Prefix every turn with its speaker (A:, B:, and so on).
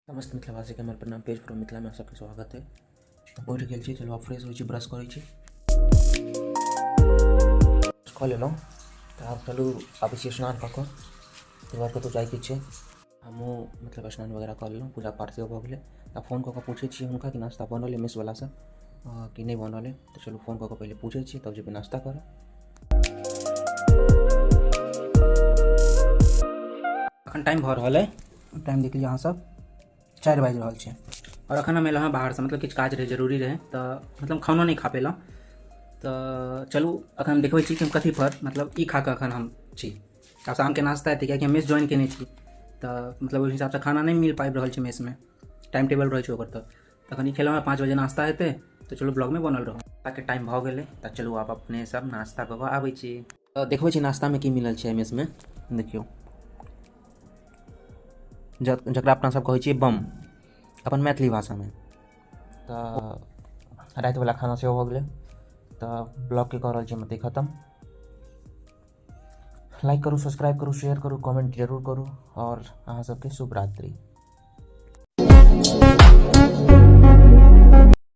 A: समस्त मिथिलावासी के हमारे प्रणाम पेज फ्रॉम मिथिला में सबके स्वागत है। उठ गेल छी, चलो आप फ्रेश हो ब्रश करै छी, कऽ लेलहुँ तऽ आब चलू आबै छी स्नान कऽ कऽ। तैयार कतहु जाइके छै, हमहूँ मतलब स्नान वगैरह कऽ लेलहुँ, पूजा पाठ सेहो भऽ गेलै। तऽ फ़ोन कऽ कऽ पूछै छी हुनका कि नाश्ता बनल है मेसवलासँ कि नहीं बनल है। तो चलू फ़ोन कऽ कऽ पहिले पूछै छी तब जेबै नाश्ता करऽ। अखन टाइम भऽ रहल है, टाइम देख लिअ अहाँ सब 4 बाजि रहल छै और अखन हम एलहुँ बाहर से, मतलब किछु काज रहे, जरूरी रहे, तो मतलब खाना नहीं खा पेलहुँ। तो चलू अखन हम देखबै छी कि हम कथी पर मतलब ई खा कऽ अखन हम छी। आब शाम के नाश्ता हेतै कियाकि हम मेस ज्वाइन केने छी, तऽ मतलब ओहि हिसाबसँ खाना नहीं मिल पाबि रहल छै मेसमे, टाइम टेबल रहै छै ओकर। तऽ तखन ई खेलहुँ 5 बजे नाश्ता हेतै, तो चलू ब्लॉग में बनल रहू। नाश्ता के टाइम भऽ गेलै, तऽ चलू आब अपने सब नाश्ता कऽ कऽ आबै छी। तऽ देखबै छी नाश्तामे की मिलल छै मेसमे। देखियौ, जकरा अपना सब कहै छियै बम अपन मैथिली भाषामे। तऽ रातिवला खाना सेहो भऽ गेलै। तऽ ब्लॉगके कऽ रहल छी हम एतहि खत्म। लाइक करू, सब्सक्राइब करू, शेयर करू, कमेंट जरूर करू और अहाँ सबके शुभ रात्रि।